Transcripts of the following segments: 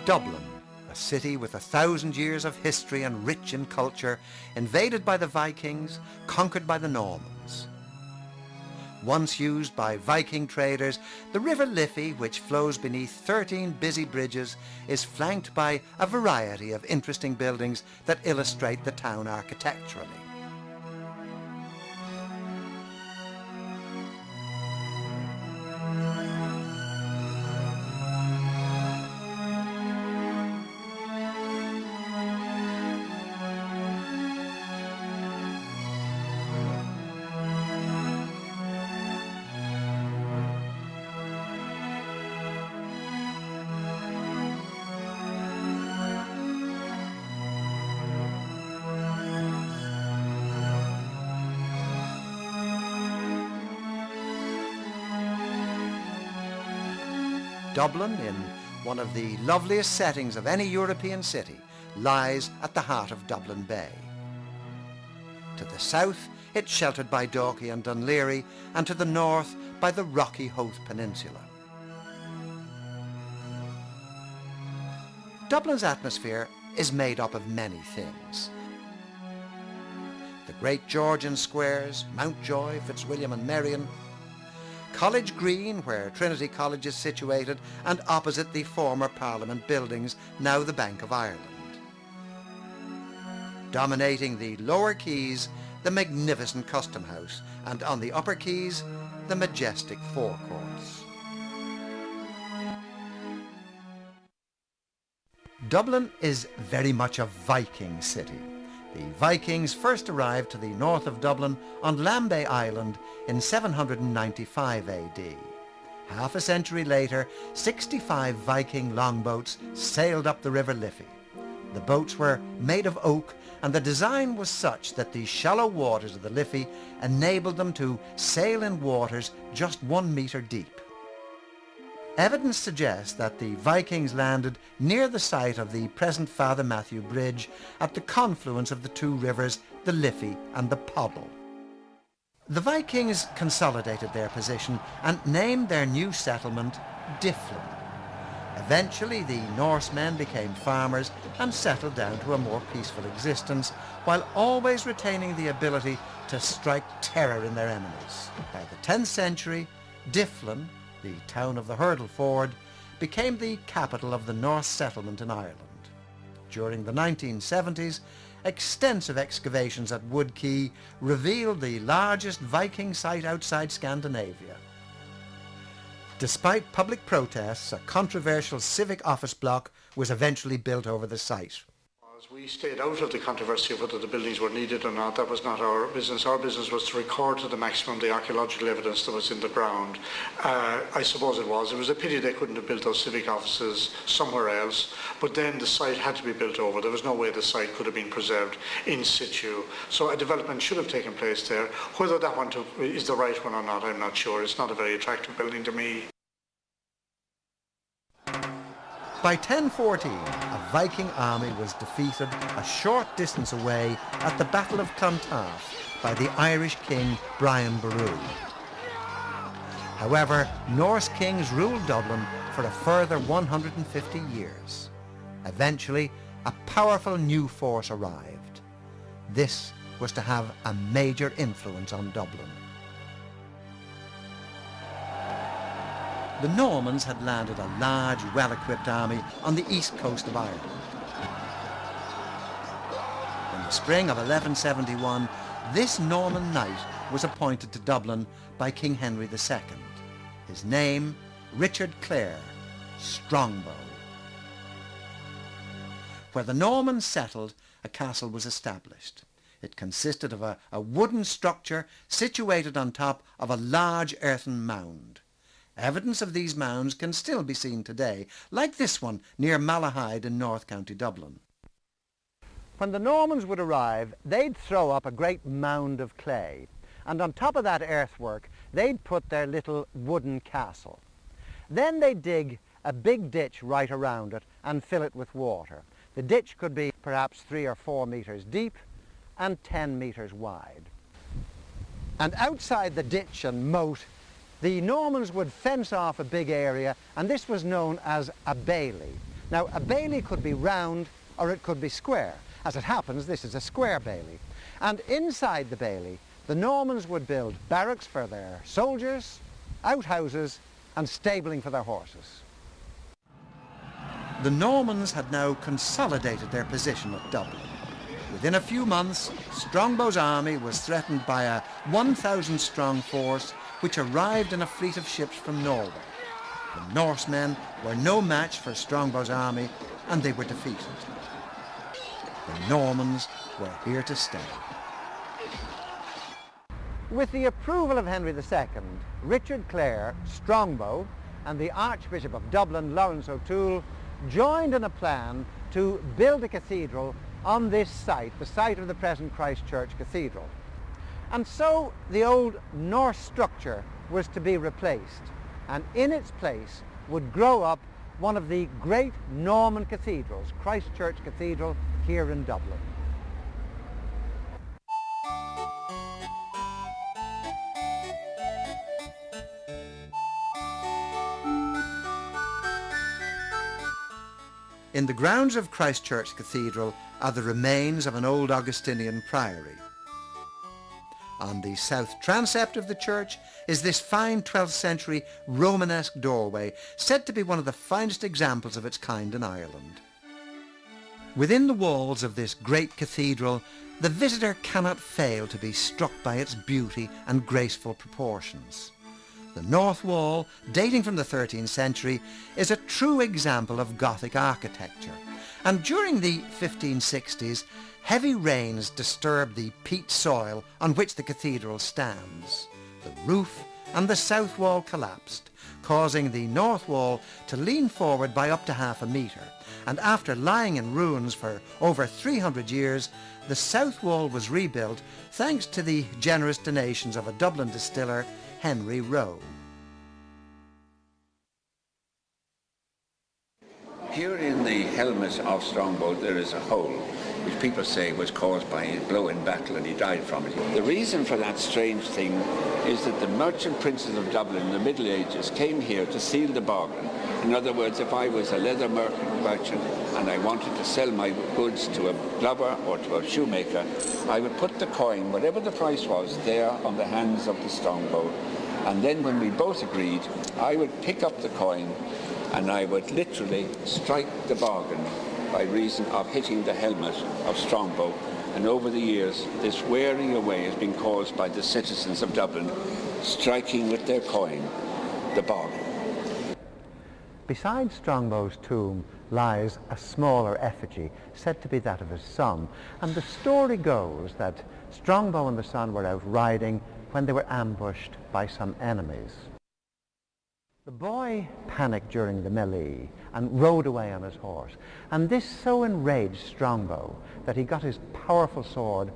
Dublin, a city with 1,000 years of history and rich in culture, invaded by the Vikings, conquered by the Normans. Once used by Viking traders, the River Liffey, which flows beneath 13 busy bridges, is flanked by a variety of interesting buildings that illustrate the town architecturally. Dublin, in one of the loveliest settings of any European city, lies at the heart of Dublin Bay. To the south, it's sheltered by Dalkey and Dunleary, and to the north by the rocky Howth Peninsula. Dublin's atmosphere is made up of many things. The great Georgian Squares, Mountjoy, Fitzwilliam and Merrion, College Green, where Trinity College is situated, and opposite the former Parliament buildings, now the Bank of Ireland. Dominating the lower quays, the magnificent Custom House, and on the upper quays, the majestic forecourts. Dublin is very much a Viking city. The Vikings first arrived to the north of Dublin on Lambay Island in 795 AD. Half a century later, 65 Viking longboats sailed up the River Liffey. The boats were made of oak, and the design was such that the shallow waters of the Liffey enabled them to sail in waters just 1 metre deep. Evidence suggests that the Vikings landed near the site of the present Father Matthew Bridge at the confluence of the two rivers, the Liffey and the Poddle. The Vikings consolidated their position and named their new settlement Dyfflin. Eventually the Norsemen became farmers and settled down to a more peaceful existence, while always retaining the ability to strike terror in their enemies. By the 10th century, Dyfflin, the town of the Hurdle Ford, became the capital of the Norse settlement in Ireland. During the 1970s, extensive excavations at Wood Quay revealed the largest Viking site outside Scandinavia. Despite public protests, a controversial civic office block was eventually built over the site. We stayed out of the controversy of whether the buildings were needed or not. That was not our business. Our business was to record to the maximum the archaeological evidence that was in the ground. I suppose it was. It was a pity they couldn't have built those civic offices somewhere else, but then the site had to be built over. There was no way the site could have been preserved in situ. So a development should have taken place there. Whether that one is the right one or not, I'm not sure. It's not a very attractive building to me. By 1014, a Viking army was defeated a short distance away at the Battle of Clontarf by the Irish king Brian Boru. However, Norse kings ruled Dublin for a further 150 years. Eventually, a powerful new force arrived. This was to have a major influence on Dublin. The Normans had landed a large, well-equipped army on the east coast of Ireland. In the spring of 1171, this Norman knight was appointed to Dublin by King Henry II. His name, Richard Clare, Strongbow. Where the Normans settled, a castle was established. It consisted of a wooden structure situated on top of a large earthen mound. Evidence of these mounds can still be seen today, like this one near Malahide in North County Dublin. When the Normans would arrive, they'd throw up a great mound of clay, and on top of that earthwork, they'd put their little wooden castle. Then they'd dig a big ditch right around it and fill it with water. The ditch could be perhaps 3 or 4 meters deep and 10 meters wide. And outside the ditch and moat, the Normans would fence off a big area, and this was known as a bailey. Now, a bailey could be round or it could be square. As it happens, this is a square bailey. And inside the bailey, the Normans would build barracks for their soldiers, outhouses, and stabling for their horses. The Normans had now consolidated their position at Dublin. Within a few months, Strongbow's army was threatened by a 1,000-strong force which arrived in a fleet of ships from Norway. The Norsemen were no match for Strongbow's army, and they were defeated. The Normans were here to stay. With the approval of Henry II, Richard Clare, Strongbow, and the Archbishop of Dublin, Lawrence O'Toole, joined in a plan to build a cathedral on this site, the site of the present Christ Church Cathedral. And so the old Norse structure was to be replaced, and in its place would grow up one of the great Norman cathedrals, Christ Church Cathedral, here in Dublin. In the grounds of Christ Church Cathedral are the remains of an old Augustinian priory. On the south transept of the church is this fine 12th century Romanesque doorway, said to be one of the finest examples of its kind in Ireland. Within the walls of this great cathedral, the visitor cannot fail to be struck by its beauty and graceful proportions. The north wall, dating from the 13th century, is a true example of Gothic architecture, and during the 1560s, heavy rains disturbed the peat soil on which the cathedral stands. The roof and the south wall collapsed, causing the north wall to lean forward by up to half a metre, and after lying in ruins for over 300 years, the south wall was rebuilt thanks to the generous donations of a Dublin distiller, Henry Rowe. Here in the helmet of Strongbow there is a hole which people say was caused by a blow in battle and he died from it. The reason for that strange thing is that the merchant princes of Dublin in the Middle Ages came here to seal the bargain. In other words, if I was a leather merchant and I wanted to sell my goods to a glover or to a shoemaker, I would put the coin, whatever the price was, there on the hands of the Strongbow. And then when we both agreed, I would pick up the coin and I would literally strike the bargain by reason of hitting the helmet of Strongbow. And over the years, this wearing away has been caused by the citizens of Dublin striking with their coin the bargain. Beside Strongbow's tomb lies a smaller effigy, said to be that of his son, and the story goes that Strongbow and the son were out riding when they were ambushed by some enemies. The boy panicked during the melee and rode away on his horse, and this so enraged Strongbow that he got his powerful sword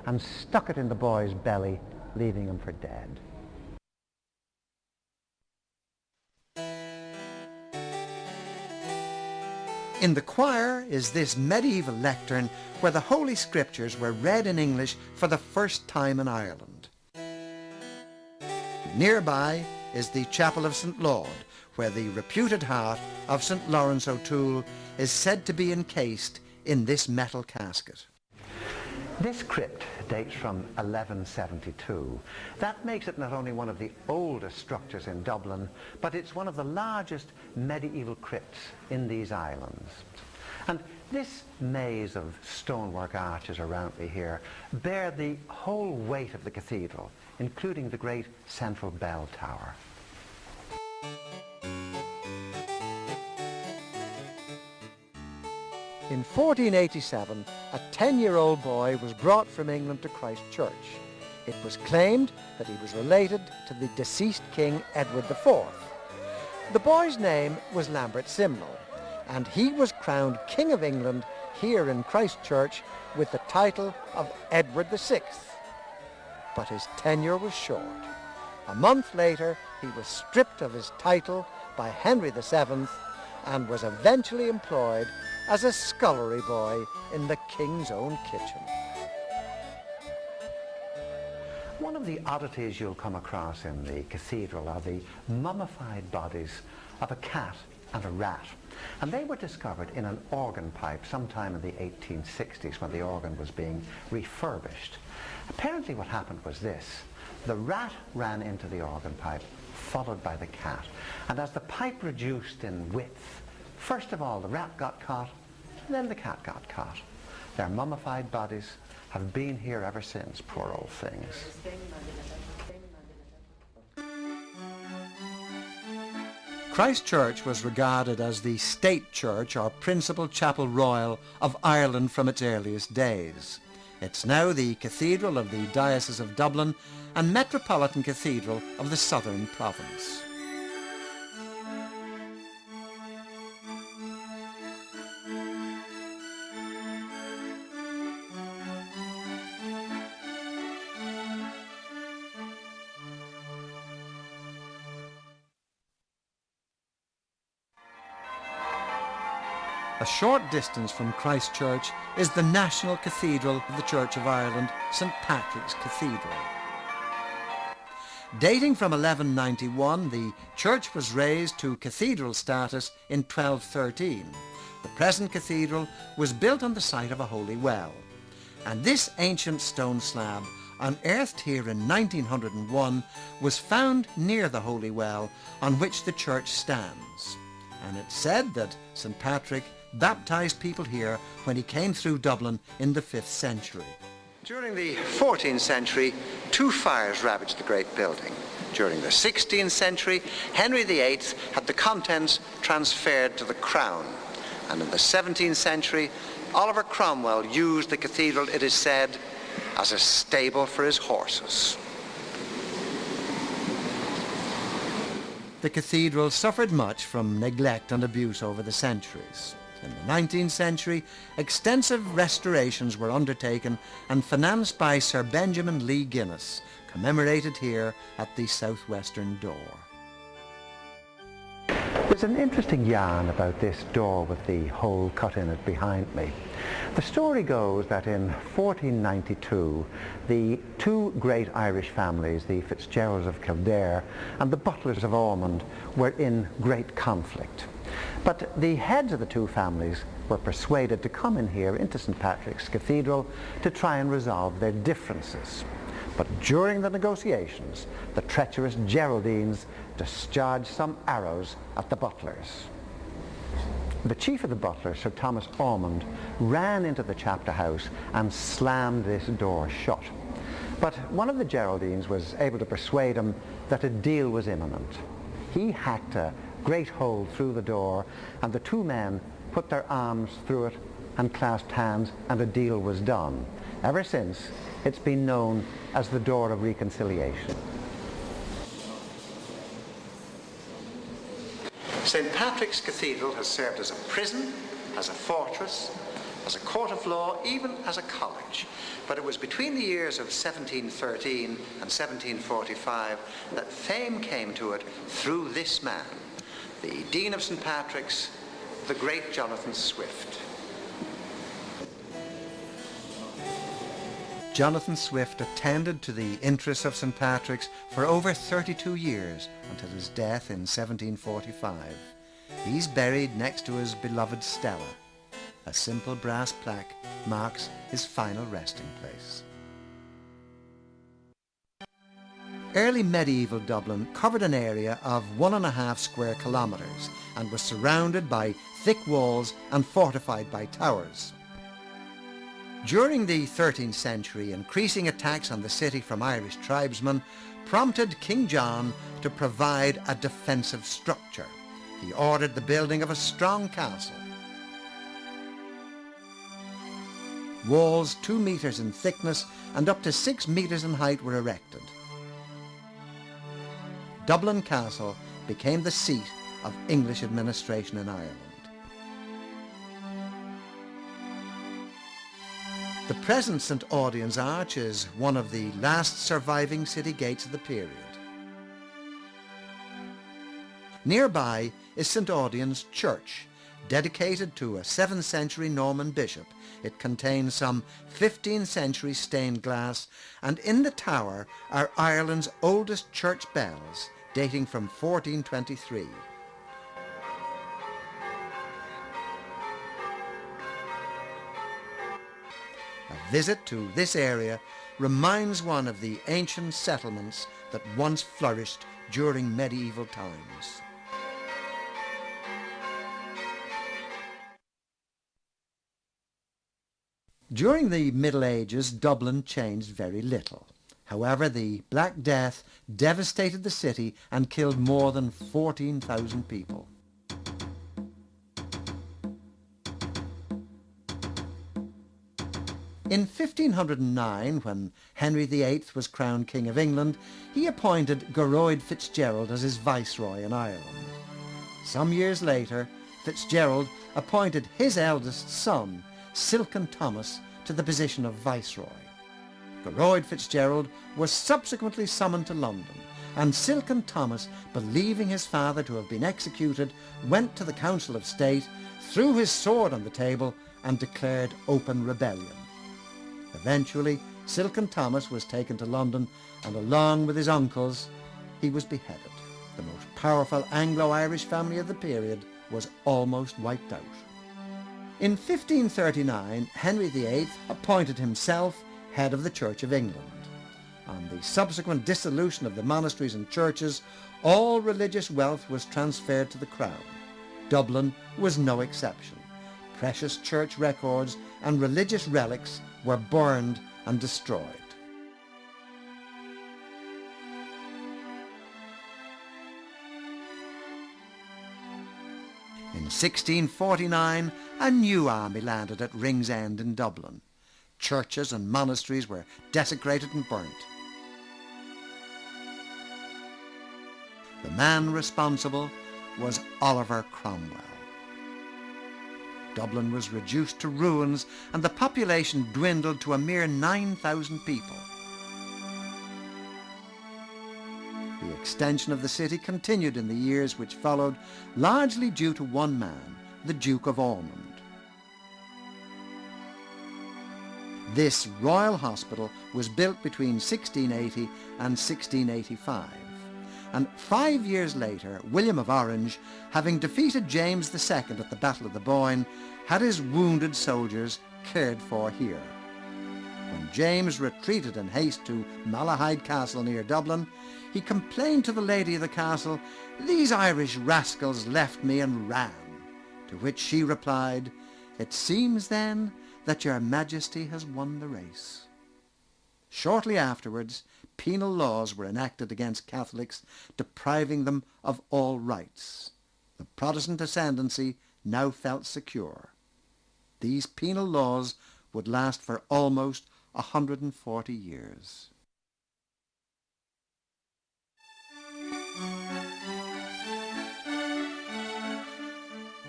and stuck it in the boy's belly, leaving him for dead. In the choir is this medieval lectern where the Holy Scriptures were read in English for the first time in Ireland. Nearby is the Chapel of St. Laud, where the reputed heart of St. Lawrence O'Toole is said to be encased in this metal casket. This crypt dates from 1172. That makes it not only one of the oldest structures in Dublin, but it's one of the largest medieval crypts in these islands. And this maze of stonework arches around me here bear the whole weight of the cathedral, including the great central bell tower. In 1487, a 10-year-old boy was brought from England to Christ Church. It was claimed that he was related to the deceased King Edward IV. The boy's name was Lambert Simnel, and he was crowned King of England here in Christ Church with the title of Edward VI. But his tenure was short. A month later, he was stripped of his title by Henry VII and was eventually employed as a scullery boy in the king's own kitchen. One of the oddities you'll come across in the cathedral are the mummified bodies of a cat and a rat. And they were discovered in an organ pipe sometime in the 1860s when the organ was being refurbished. Apparently what happened was this. The rat ran into the organ pipe, followed by the cat. And as the pipe reduced in width, first of all the rat got caught, and then the cat got caught. Their mummified bodies have been here ever since, poor old things. Christ Church was regarded as the state church or principal chapel royal of Ireland from its earliest days. It's now the cathedral of the Diocese of Dublin and Metropolitan Cathedral of the Southern Province. A short distance from Christ Church is the National Cathedral of the Church of Ireland, St. Patrick's Cathedral. Dating from 1191, the church was raised to cathedral status in 1213. The present cathedral was built on the site of a holy well, and this ancient stone slab, unearthed here in 1901, was found near the holy well on which the church stands. And it's said that St. Patrick baptized people here when he came through Dublin in the 5th century. During the 14th century, 2 fires ravaged the great building. During the 16th century, Henry VIII had the contents transferred to the Crown. And in the 17th century, Oliver Cromwell used the cathedral, it is said, as a stable for his horses. The cathedral suffered much from neglect and abuse over the centuries. In the 19th century, extensive restorations were undertaken and financed by Sir Benjamin Lee Guinness, commemorated here at the southwestern door. There's an interesting yarn about this door with the hole cut in it behind me. The story goes that in 1492, the 2 great Irish families, the Fitzgeralds of Kildare and the Butlers of Ormond, were in great conflict. But the heads of the 2 families were persuaded to come in here into St. Patrick's Cathedral to try and resolve their differences. But during the negotiations, the treacherous Geraldines discharged some arrows at the Butlers. The chief of the Butlers, Sir Thomas Ormond, ran into the chapter house and slammed this door shut. But one of the Geraldines was able to persuade him that a deal was imminent. He hacked a great hole through the door, and the 2 men put their arms through it and clasped hands, and a deal was done. Ever since, it's been known as the Door of Reconciliation. St. Patrick's Cathedral has served as a prison, as a fortress, as a court of law, even as a college. But it was between the years of 1713 and 1745 that fame came to it through this man, the Dean of St. Patrick's, the great Jonathan Swift. Jonathan Swift attended to the interests of St. Patrick's for over 32 years until his death in 1745. He's buried next to his beloved Stella. A simple brass plaque marks his final resting place. Early medieval Dublin covered an area of 1.5 square kilometres and was surrounded by thick walls and fortified by towers. During the 13th century, increasing attacks on the city from Irish tribesmen prompted King John to provide a defensive structure. He ordered the building of a strong castle. Walls 2 metres in thickness and up to 6 metres in height were erected. Dublin Castle became the seat of English administration in Ireland. The present St. Audian's Arch is one of the last surviving city gates of the period. Nearby is St. Audian's Church, dedicated to a 7th century Norman bishop. It contains some 15th century stained glass, and in the tower are Ireland's oldest church bells, dating from 1423. visit to this area reminds one of the ancient settlements that once flourished during medieval times. During the Middle Ages, Dublin changed very little. However, the Black Death devastated the city and killed more than 14,000 people. In 1509, when Henry VIII was crowned King of England, he appointed Geroid Fitzgerald as his viceroy in Ireland. Some years later, Fitzgerald appointed his eldest son, Silken Thomas, to the position of viceroy. Geroid Fitzgerald was subsequently summoned to London, and Silken Thomas, believing his father to have been executed, went to the Council of State, threw his sword on the table, and declared open rebellion. Eventually, Silken Thomas was taken to London, and along with his uncles, he was beheaded. The most powerful Anglo-Irish family of the period was almost wiped out. In 1539, Henry VIII appointed himself head of the Church of England. On the subsequent dissolution of the monasteries and churches, all religious wealth was transferred to the Crown. Dublin was no exception. Precious church records and religious relics were burned and destroyed. In 1649, a new army landed at Ringsend in Dublin. Churches and monasteries were desecrated and burnt. The man responsible was Oliver Cromwell. Dublin was reduced to ruins and the population dwindled to a mere 9,000 people. The extension of the city continued in the years which followed, largely due to one man, the Duke of Ormond. This royal hospital was built between 1680 and 1685. And 5 years later, William of Orange, having defeated James II at the Battle of the Boyne, had his wounded soldiers cared for here. When James retreated in haste to Malahide Castle near Dublin, he complained to the lady of the castle, "These Irish rascals left me and ran," to which she replied, "It seems then that your Majesty has won the race." Shortly afterwards, penal laws were enacted against Catholics, depriving them of all rights. The Protestant ascendancy now felt secure. These penal laws would last for almost 140 years.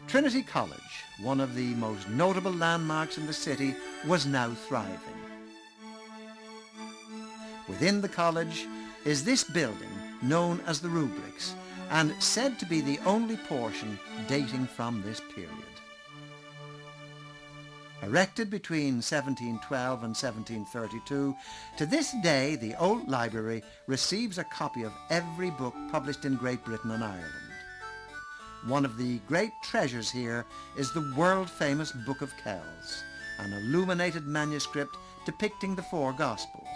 Trinity College, one of the most notable landmarks in the city, was now thriving. Within the college is this building known as the Rubrics, and said to be the only portion dating from this period. Erected between 1712 and 1732, to this day the old library receives a copy of every book published in Great Britain and Ireland. One of the great treasures here is the world-famous Book of Kells, an illuminated manuscript depicting the four Gospels.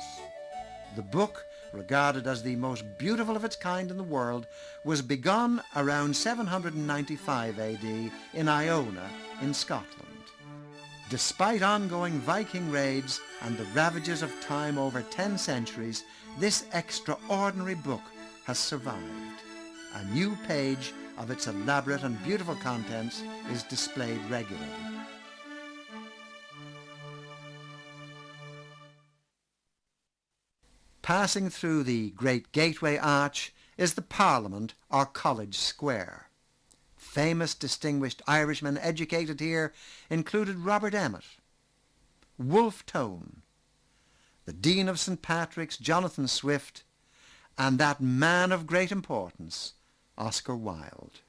The book, regarded as the most beautiful of its kind in the world, was begun around 795 AD in Iona in Scotland. Despite ongoing Viking raids and the ravages of time over 10 centuries, this extraordinary book has survived. A new page of its elaborate and beautiful contents is displayed regularly. Passing through the Great Gateway Arch is the Parliament or College Square. Famous distinguished Irishmen educated here included Robert Emmet, Wolfe Tone, the Dean of St. Patrick's, Jonathan Swift, and that man of great importance, Oscar Wilde.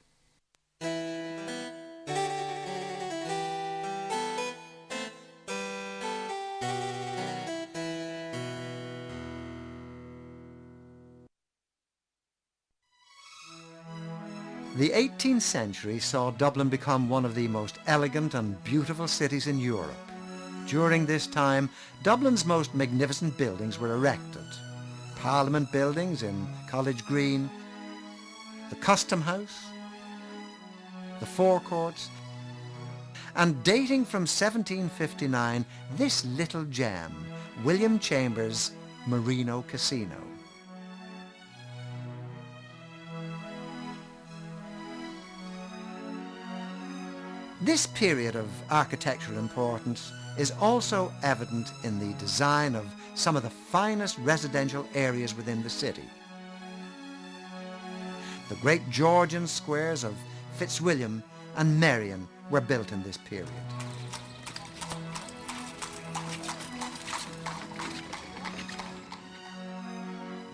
The 18th century saw Dublin become one of the most elegant and beautiful cities in Europe. During this time, Dublin's most magnificent buildings were erected. Parliament buildings in College Green, the Custom House, the forecourts, and dating from 1759, this little gem, William Chambers' Merino Casino. This period of architectural importance is also evident in the design of some of the finest residential areas within the city. The great Georgian Squares of Fitzwilliam and Merrion were built in this period.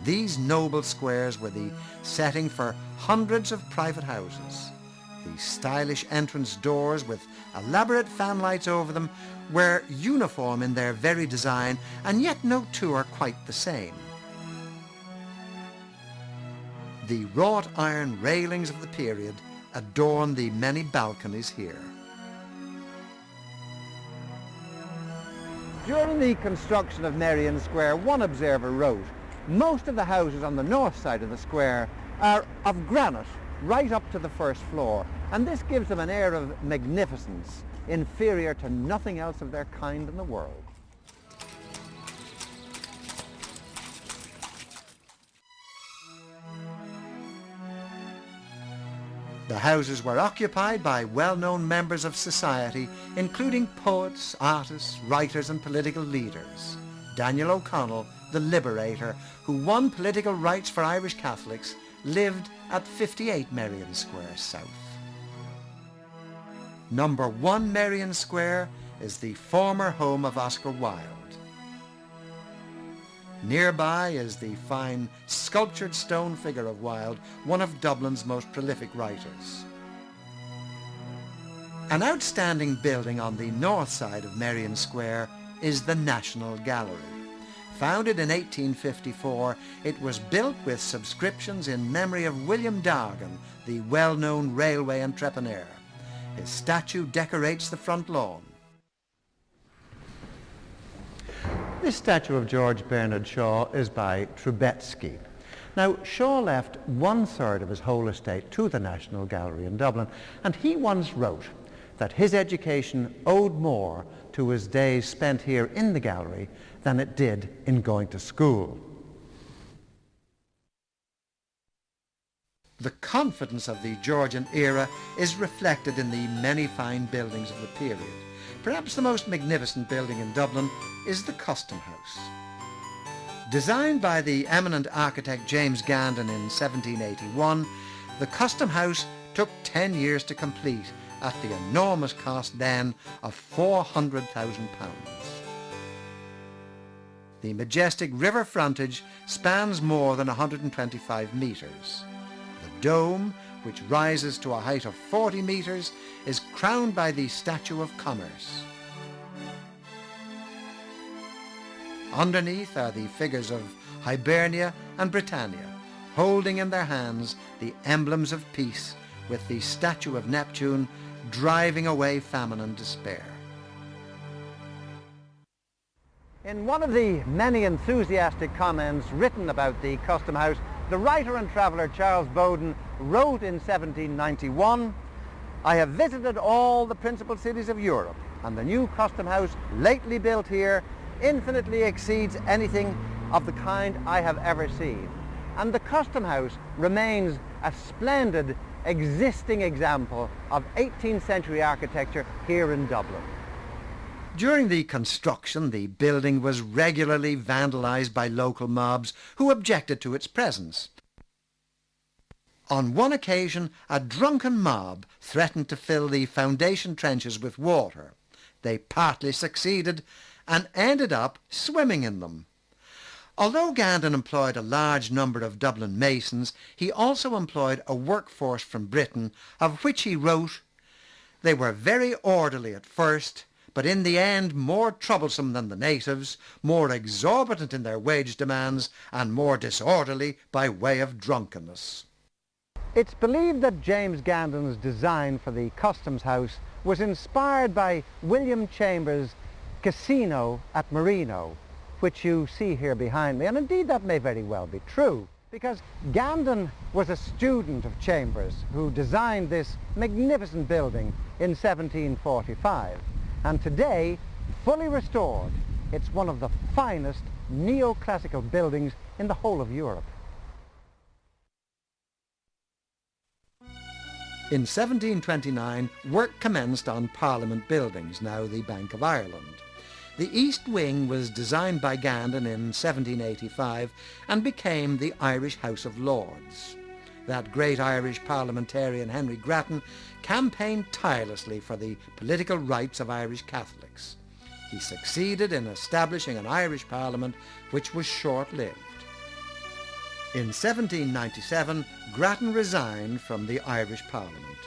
These noble squares were the setting for hundreds of private houses. The stylish entrance doors with elaborate fanlights over them were uniform in their very design, and yet no two are quite the same. The wrought iron railings of the period adorn the many balconies here. During the construction of Merrion Square, one observer wrote, "Most of the houses on the north side of the square are of granite right up to the first floor, and this gives them an air of magnificence inferior to nothing else of their kind in the world." The houses were occupied by well-known members of society, including poets, artists, writers and political leaders. Daniel O'Connell, the Liberator, who won political rights for Irish Catholics, lived at 58 Merrion Square South. Number 1 Merrion Square is the former home of Oscar Wilde. Nearby is the fine sculptured stone figure of Wilde, one of Dublin's most prolific writers. An outstanding building on the north side of Merrion Square is the National Gallery. Founded in 1854, it was built with subscriptions in memory of William Dargan, the well-known railway entrepreneur. His statue decorates the front lawn. This statue of George Bernard Shaw is by Trubetsky. Now, Shaw left 1/3 of his whole estate to the National Gallery in Dublin, and he once wrote that his education owed more to his days spent here in the gallery than it did in going to school. The confidence of the Georgian era is reflected in the many fine buildings of the period. Perhaps the most magnificent building in Dublin is the Custom House. Designed by the eminent architect James Gandon in 1781, the Custom House took 10 years to complete at the enormous cost then of £400,000. The majestic river frontage spans more than 125 metres. The dome, which rises to a height of 40 metres, is crowned by the Statue of Commerce. Underneath are the figures of Hibernia and Britannia, holding in their hands the emblems of peace, with the statue of Neptune driving away famine and despair. In one of the many enthusiastic comments written about the Custom House, the writer and traveller Charles Bowden wrote in 1791, "I have visited all the principal cities of Europe, and the new Custom House lately built here infinitely exceeds anything of the kind I have ever seen. And the Custom House remains a splendid existing example of 18th century architecture here in Dublin." During the construction, the building was regularly vandalised by local mobs who objected to its presence. On one occasion, a drunken mob threatened to fill the foundation trenches with water. They partly succeeded and ended up swimming in them. Although Gandon employed a large number of Dublin masons, he also employed a workforce from Britain, of which he wrote, "They were very orderly at first, but in the end more troublesome than the natives, more exorbitant in their wage demands, and more disorderly by way of drunkenness." It's believed that James Gandon's design for the Customs House was inspired by William Chambers' casino at Marino, which you see here behind me. And indeed that may very well be true, because Gandon was a student of Chambers who designed this magnificent building in 1745. And today, fully restored, it's one of the finest neoclassical buildings in the whole of Europe. In 1729, work commenced on Parliament buildings, now the Bank of Ireland. The east wing was designed by Gandon in 1785 and became the Irish House of Lords. That great Irish parliamentarian Henry Grattan campaigned tirelessly for the political rights of Irish Catholics. He succeeded in establishing an Irish Parliament which was short-lived. In 1797, Grattan resigned from the Irish Parliament.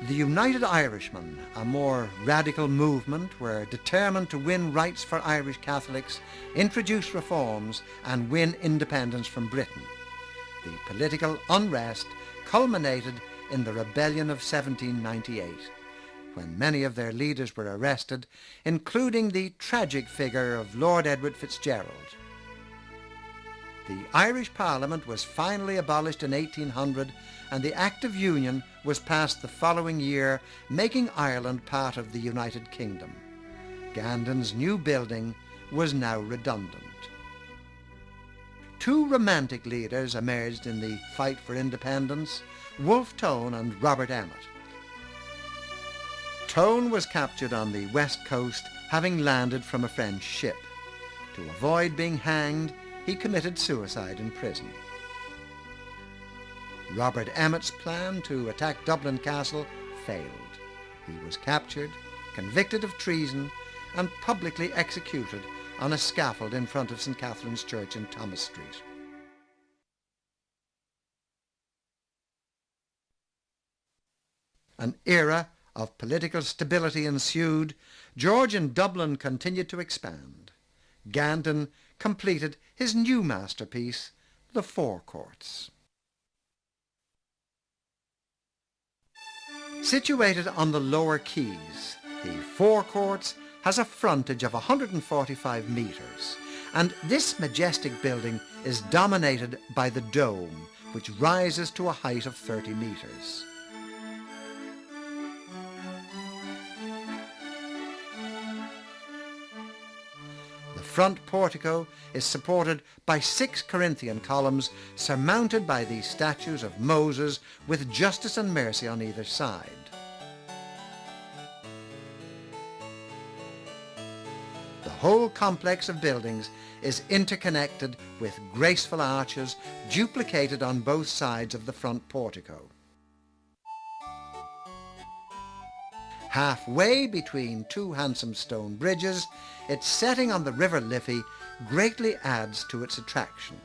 The United Irishmen, a more radical movement, were determined to win rights for Irish Catholics, introduce reforms and win independence from Britain. The political unrest culminated in the Rebellion of 1798, when many of their leaders were arrested, including the tragic figure of Lord Edward Fitzgerald. The Irish Parliament was finally abolished in 1800 and the Act of Union was passed the following year, making Ireland part of the United Kingdom. Gandon's new building was now redundant. Two romantic leaders emerged in the fight for independence, Wolfe Tone and Robert Emmet. Tone was captured on the west coast, having landed from a French ship. To avoid being hanged, he committed suicide in prison. Robert Emmet's plan to attack Dublin Castle failed. He was captured, convicted of treason, and publicly executed on a scaffold in front of St. Catherine's Church in Thomas Street. An era of political stability ensued. Georgian Dublin continued to expand. Gandon completed his new masterpiece, the Forecourts. Situated on the lower quays, the Forecourts has a frontage of 145 metres, and this majestic building is dominated by the dome, which rises to a height of 30 metres. The front portico is supported by 6 Corinthian columns surmounted by the statues of Moses with justice and mercy on either side. The whole complex of buildings is interconnected with graceful arches duplicated on both sides of the front portico. Halfway between two handsome stone bridges, its setting on the River Liffey greatly adds to its attraction.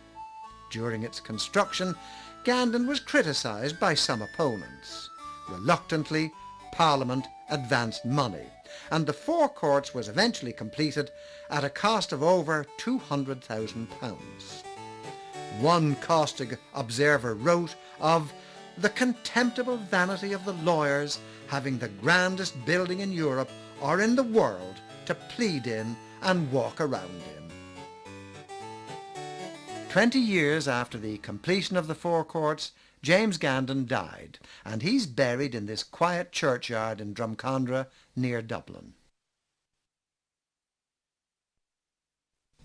During its construction, Gandon was criticised by some opponents. Reluctantly, Parliament advanced money, and the Forecourts was eventually completed at a cost of over £200,000. One caustic observer wrote of the contemptible vanity of the lawyers having the grandest building in Europe or in the world to plead in and walk around in. 20 years after the completion of the Forecourts, James Gandon died, and he's buried in this quiet churchyard in Drumcondra near Dublin.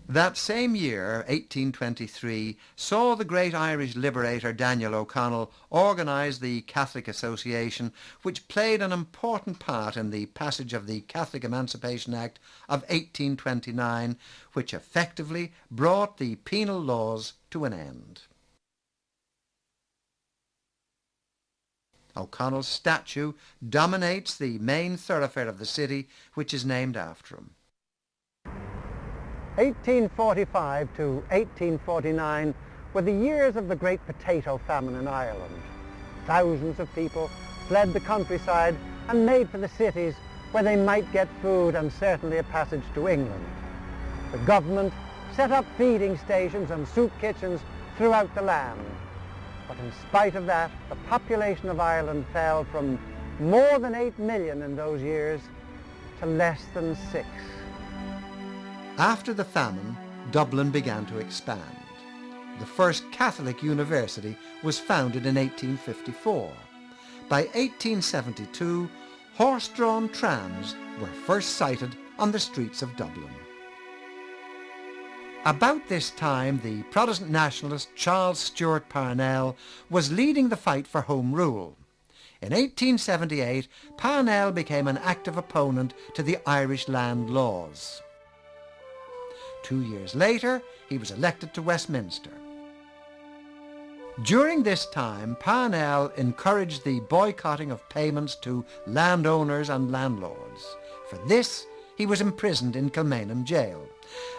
That same year, 1823, saw the great Irish liberator Daniel O'Connell organise the Catholic Association, which played an important part in the passage of the Catholic Emancipation Act of 1829, which effectively brought the penal laws to an end. O'Connell's statue dominates the main thoroughfare of the city, which is named after him. 1845 to 1849 were the years of the great potato famine in Ireland. Thousands of people fled the countryside and made for the cities where they might get food and certainly a passage to England. The government set up feeding stations and soup kitchens throughout the land. But in spite of that, the population of Ireland fell from more than 8 million in those years to less than 6. After the famine, Dublin began to expand. The first Catholic university was founded in 1854. By 1872, horse-drawn trams were first sighted on the streets of Dublin. About this time, the Protestant nationalist Charles Stewart Parnell was leading the fight for Home Rule. In 1878, Parnell became an active opponent to the Irish land laws. 2 years later, he was elected to Westminster. During this time, Parnell encouraged the boycotting of payments to landowners and landlords. For this, he was imprisoned in Kilmainham Gaol.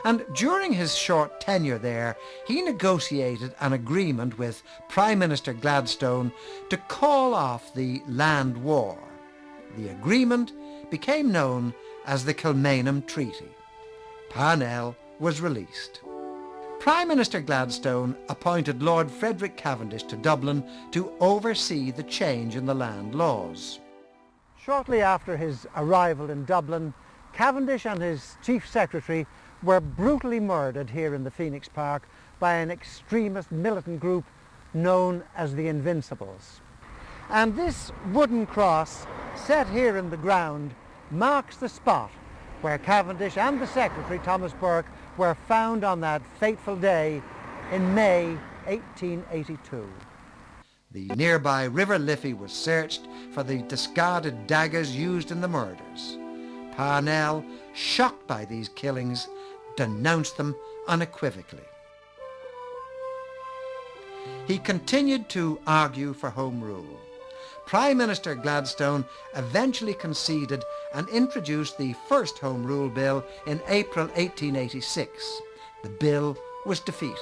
And during his short tenure there, he negotiated an agreement with Prime Minister Gladstone to call off the land war. The agreement became known as the Kilmainham Treaty. Parnell was released. Prime Minister Gladstone appointed Lord Frederick Cavendish to Dublin to oversee the change in the land laws. Shortly after his arrival in Dublin, Cavendish and his chief secretary were brutally murdered here in the Phoenix Park by an extremist militant group known as the Invincibles. And this wooden cross set here in the ground marks the spot where Cavendish and the secretary, Thomas Burke, were found on that fateful day in May 1882. The nearby River Liffey was searched for the discarded daggers used in the murders. Parnell, shocked by these killings, denounced them unequivocally. He continued to argue for Home Rule. Prime Minister Gladstone eventually conceded and introduced the first Home Rule Bill in April 1886. The bill was defeated.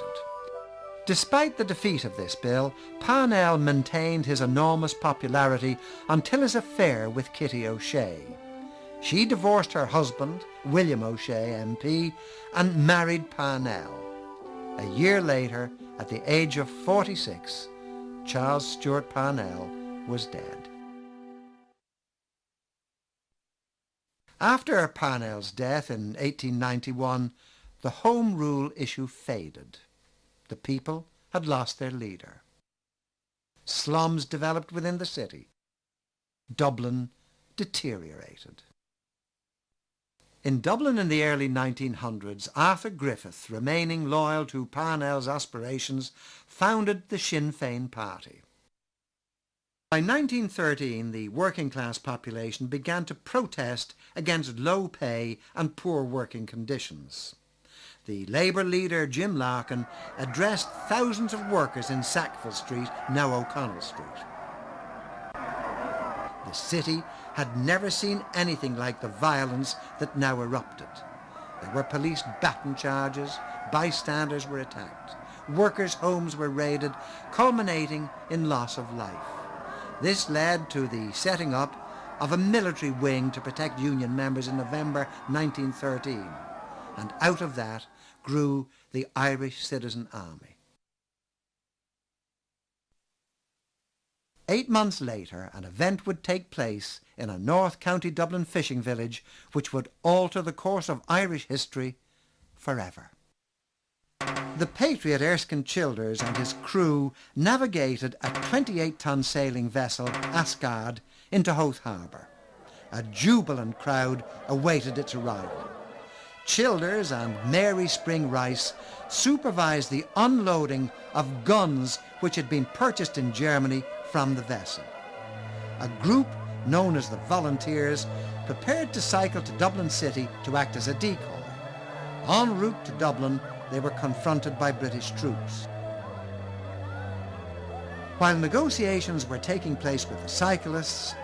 Despite the defeat of this bill, Parnell maintained his enormous popularity until his affair with Kitty O'Shea. She divorced her husband, William O'Shea MP, and married Parnell. A year later, at the age of 46, Charles Stewart Parnell was dead. After Parnell's death in 1891, the Home Rule issue faded. The people had lost their leader. Slums developed within the city. Dublin deteriorated. In Dublin in the early 1900s, Arthur Griffith, remaining loyal to Parnell's aspirations, founded the Sinn Féin party. By 1913, the working class population began to protest against low pay and poor working conditions. The Labour leader Jim Larkin addressed thousands of workers in Sackville Street, now O'Connell Street. The city had never seen anything like the violence that now erupted. There were police baton charges, bystanders were attacked, workers' homes were raided, culminating in loss of life. This led to the setting up of a military wing to protect Union members in November 1913, and out of that grew the Irish Citizen Army. 8 months later, an event would take place in a North County Dublin fishing village which would alter the course of Irish history forever. The patriot Erskine Childers and his crew navigated a 28-ton sailing vessel, Asgard, into Howth Harbour. A jubilant crowd awaited its arrival. Childers and Mary Spring Rice supervised the unloading of guns which had been purchased in Germany from the vessel. A group known as the Volunteers prepared to cycle to Dublin City to act as a decoy. En route to Dublin, they were confronted by British troops. While negotiations were taking place with the cyclists,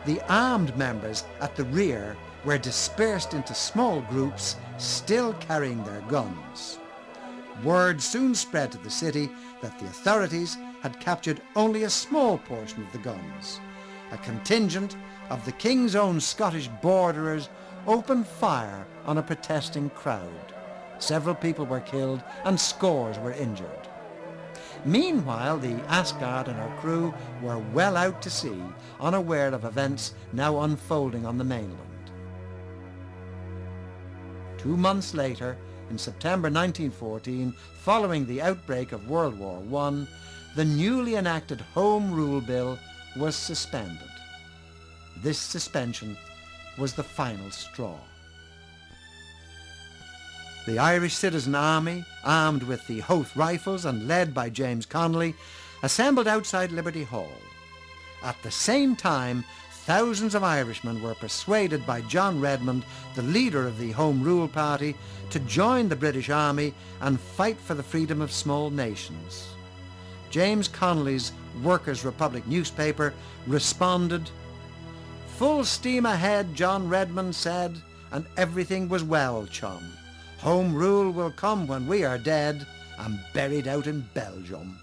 the armed members at the rear were dispersed into small groups, still carrying their guns. Word soon spread to the city that the authorities had captured only a small portion of the guns. A contingent of the King's Own Scottish borderers opened fire on a protesting crowd. Several people were killed and scores were injured. Meanwhile, the Asgard and her crew were well out to sea, unaware of events now unfolding on the mainland. 2 months later, in September 1914, following the outbreak of World War I, the newly enacted Home Rule Bill was suspended. This suspension was the final straw. The Irish Citizen Army, armed with the Howth rifles and led by James Connolly, assembled outside Liberty Hall. At the same time, thousands of Irishmen were persuaded by John Redmond, the leader of the Home Rule Party, to join the British Army and fight for the freedom of small nations. James Connolly's Workers' Republic newspaper responded, "Full steam ahead," John Redmond said, "and everything was well, chum. Home Rule will come when we are dead and buried out in Belgium."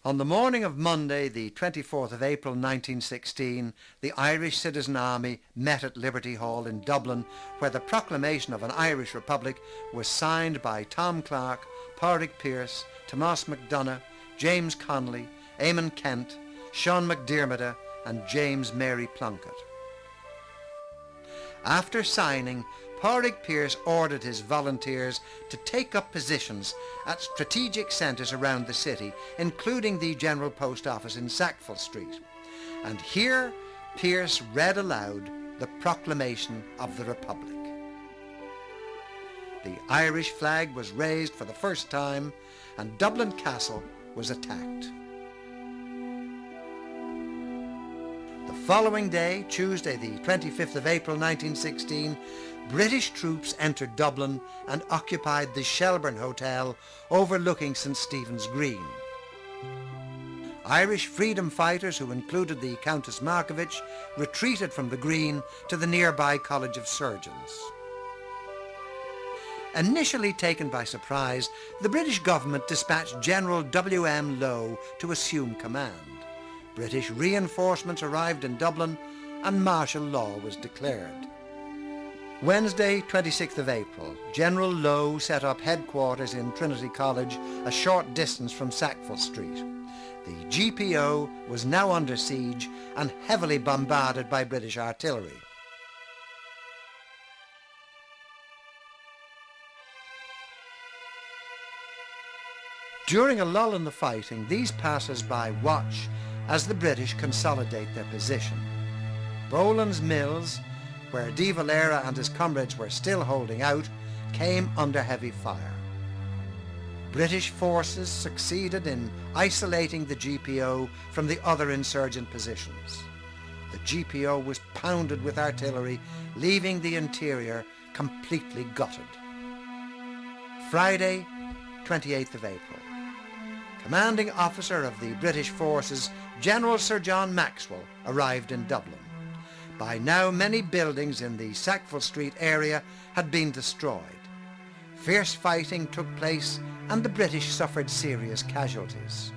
On the morning of Monday, the 24th of April 1916, the Irish Citizen Army met at Liberty Hall in Dublin, where the proclamation of an Irish Republic was signed by Tom Clarke, Pádraig Pearse, Tomás MacDonagh, James Connolly, Eamon Kent, Sean McDiarmid and Joseph Mary Plunkett. After signing, Pádraig Pearse ordered his volunteers to take up positions at strategic centres around the city, including the General Post Office in Sackville Street. And here Pearse read aloud the proclamation of the Republic. The Irish flag was raised for the first time and Dublin Castle was attacked. The following day, Tuesday the 25th of April 1916, British troops entered Dublin and occupied the Shelbourne Hotel overlooking St. Stephen's Green. Irish freedom fighters, who included the Countess Markievicz, retreated from the Green to the nearby College of Surgeons. Initially taken by surprise, the British government dispatched General W.M. Lowe to assume command. British reinforcements arrived in Dublin and martial law was declared. Wednesday, 26th of April, General Lowe set up headquarters in Trinity College, a short distance from Sackville Street. The GPO was now under siege and heavily bombarded by British artillery. During a lull in the fighting, these passers-by watch as the British consolidate their position. Boland's Mills, where De Valera and his comrades were still holding out, came under heavy fire. British forces succeeded in isolating the GPO from the other insurgent positions. The GPO was pounded with artillery, leaving the interior completely gutted. Friday, 28th of April. Commanding officer of the British forces, General Sir John Maxwell, arrived in Dublin. By now, many buildings in the Sackville Street area had been destroyed. Fierce fighting took place and the British suffered serious casualties.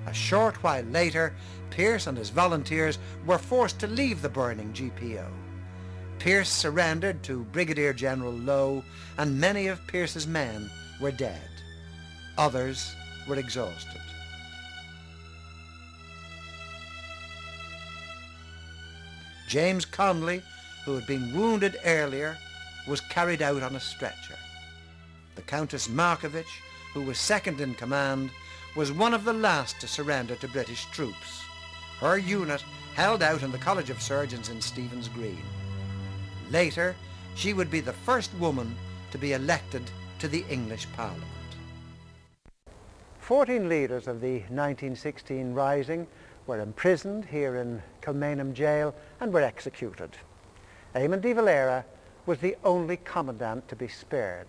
A short while later, Pearse and his volunteers were forced to leave the burning GPO. Pearse surrendered to Brigadier General Lowe, and many of Pearse's men were dead. Others were exhausted. James Connolly, who had been wounded earlier, was carried out on a stretcher. The Countess Markievicz, who was second in command, was one of the last to surrender to British troops. Her unit held out in the College of Surgeons in Stephen's Green. Later, she would be the first woman to be elected to the English Parliament. 14 leaders of the 1916 Rising were imprisoned here in Kilmainham Gaol and were executed. Eamon de Valera was the only commandant to be spared.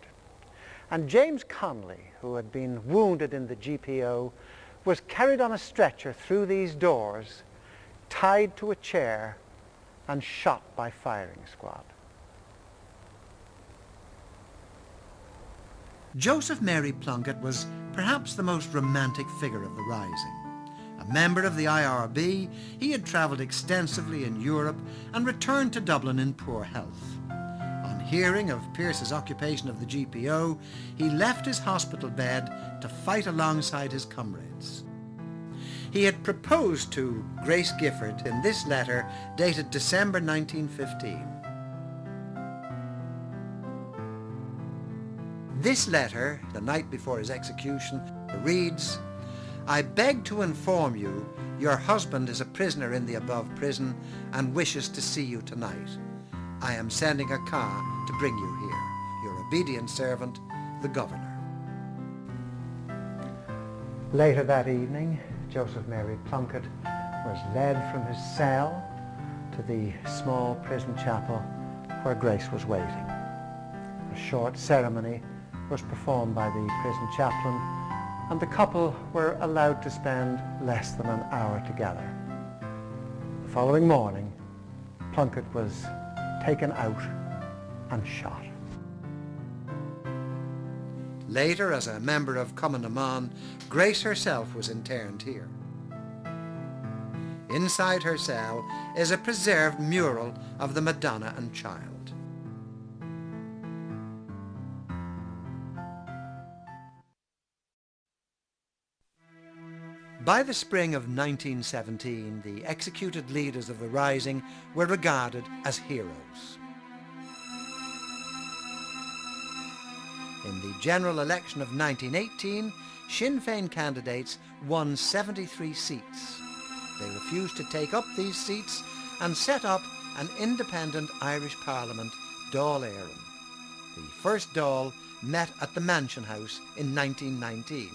And James Connolly, who had been wounded in the GPO, was carried on a stretcher through these doors, tied to a chair and shot by firing squad. Joseph Mary Plunkett was perhaps the most romantic figure of the Rising. A member of the IRB, he had travelled extensively in Europe and returned to Dublin in poor health. On hearing of Pearse's occupation of the GPO, he left his hospital bed to fight alongside his comrades. he had proposed to Grace Gifford in this letter dated December 1915. This letter, the night before his execution, reads, "I beg to inform you your husband is a prisoner in the above prison and wishes to see you tonight. I am sending a car to bring you here. Your obedient servant, the Governor." Later that evening, Joseph Mary Plunkett was led from his cell to the small prison chapel where Grace was waiting. A short ceremony was performed by the prison chaplain, and the couple were allowed to spend less than an hour together. The following morning, Plunkett was taken out and shot. Later, as a member of Cumann, Grace herself was interned here. Inside her cell is a preserved mural of the Madonna and Child. By the spring of 1917, the executed leaders of the Rising were regarded as heroes. In the general election of 1918, Sinn Féin candidates won 73 seats. They refused to take up these seats and set up an independent Irish Parliament, Dáil Éireann. The first Dáil met at the Mansion House in 1919.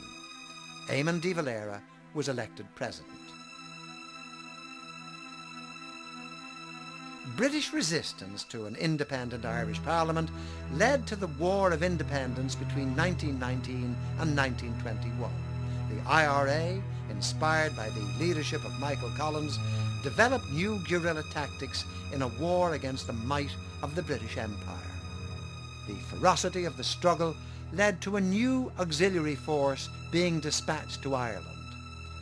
Eamon de Valera was elected president. British resistance to an independent Irish Parliament led to the War of Independence between 1919 and 1921. The IRA, inspired by the leadership of Michael Collins, developed new guerrilla tactics in a war against the might of the British Empire. The ferocity of the struggle led to a new auxiliary force being dispatched to Ireland.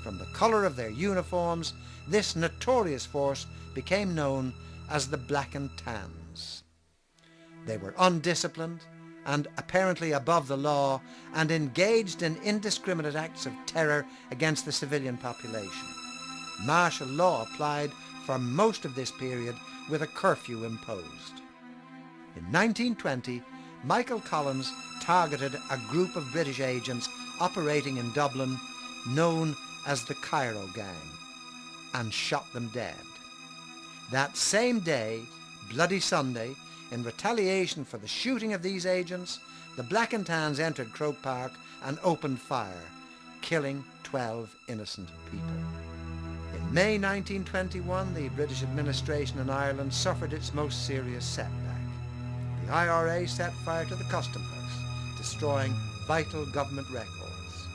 From the colour of their uniforms, this notorious force became known as the Black and Tans. They were undisciplined and apparently above the law and engaged in indiscriminate acts of terror against the civilian population. Martial law applied for most of this period with a curfew imposed. In 1920, Michael Collins targeted a group of British agents operating in Dublin known as the Cairo Gang and shot them dead. That same day, Bloody Sunday, in retaliation for the shooting of these agents, the Black and Tans entered Croke Park and opened fire, killing 12 innocent people. In May 1921, the British administration in Ireland suffered its most serious setback. The IRA set fire to the Custom House, destroying vital government records.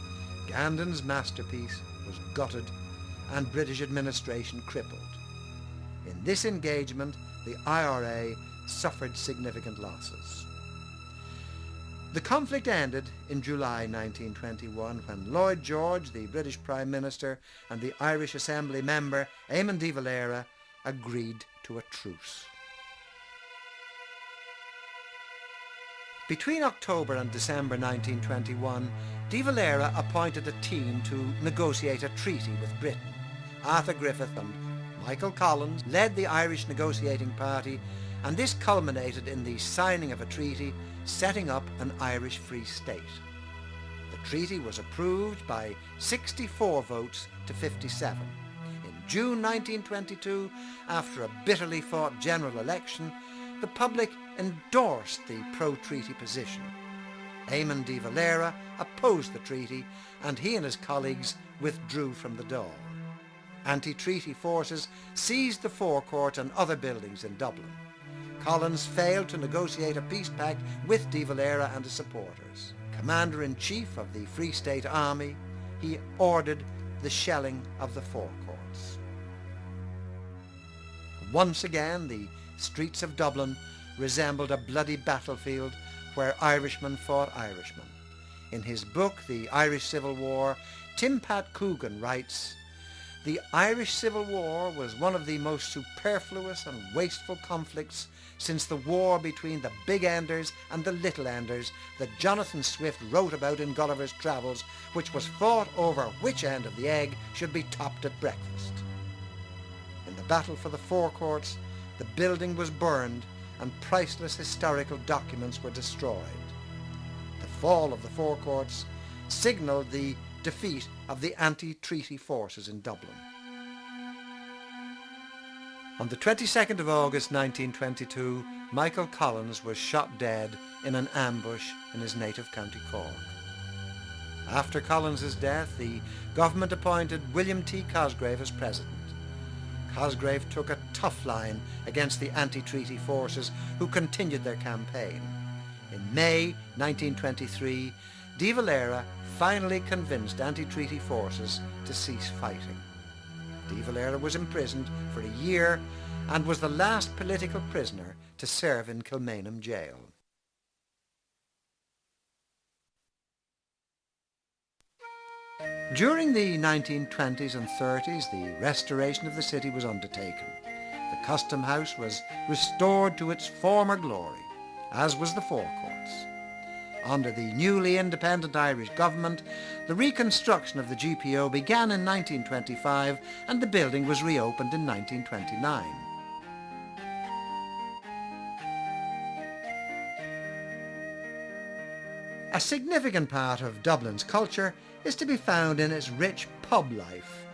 Gandon's masterpiece was gutted and British administration crippled. In this engagement, the IRA suffered significant losses. The conflict ended in July 1921 when Lloyd George, the British Prime Minister, and the Irish Assembly member Eamon de Valera agreed to a truce. Between October and December 1921, de Valera appointed a team to negotiate a treaty with Britain. Arthur Griffith and Michael Collins led the Irish negotiating party, and this culminated in the signing of a treaty setting up an Irish Free State. The treaty was approved by 64 votes to 57. In June 1922, after a bitterly fought general election, the public endorsed the pro-treaty position. Eamon de Valera opposed the treaty, and he and his colleagues withdrew from the Dáil. Anti-treaty forces seized the forecourt and other buildings in Dublin. Collins failed to negotiate a peace pact with de Valera and his supporters. Commander-in-Chief of the Free State Army, he ordered the shelling of the forecourts. Once again, the streets of Dublin resembled a bloody battlefield where Irishmen fought Irishmen. In his book, The Irish Civil War, Tim Pat Coogan writes, The Irish Civil War was one of the most superfluous and wasteful conflicts since the war between the Big Enders and the Little Enders that Jonathan Swift wrote about in Gulliver's Travels, which was fought over which end of the egg should be topped at breakfast. In the battle for the Four Courts, the building was burned and priceless historical documents were destroyed. The fall of the Four Courts signalled the defeat of the anti-treaty forces in Dublin. On the 22nd of August 1922, Michael Collins was shot dead in an ambush in his native County Cork. After Collins's death, the government appointed William T. Cosgrave as president. Cosgrave took a tough line against the anti-treaty forces who continued their campaign. In May 1923, De Valera finally convinced anti-treaty forces to cease fighting. De Valera was imprisoned for a year and was the last political prisoner to serve in Kilmainham Gaol. During the 1920s and 30s, the restoration of the city was undertaken. The Custom House was restored to its former glory, as was the Four Courts. Under the newly independent Irish government, the reconstruction of the GPO began in 1925 and the building was reopened in 1929. A significant part of Dublin's culture is to be found in its rich pub life.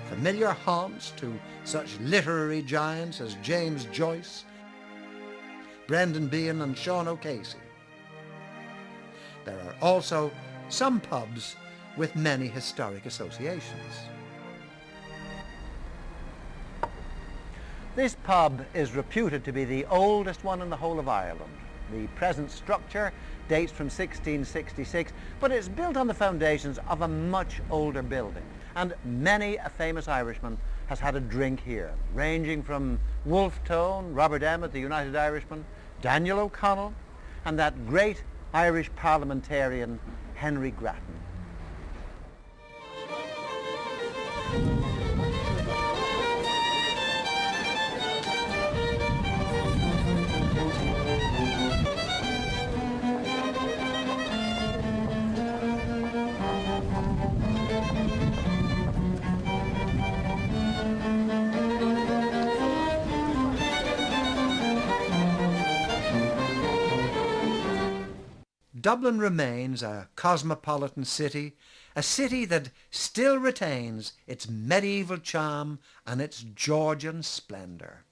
Familiar haunts to such literary giants as James Joyce, Brendan Behan and Sean O'Casey. There are also some pubs with many historic associations. This pub is reputed to be the oldest one in the whole of Ireland. The present structure dates from 1666, but it's built on the foundations of a much older building. And many a famous Irishman has had a drink here, ranging from Wolfe Tone, Robert Emmet, the United Irishman, Daniel O'Connell, and that great Irish parliamentarian, Henry Grattan. Dublin remains a cosmopolitan city, a city that still retains its medieval charm and its Georgian splendour.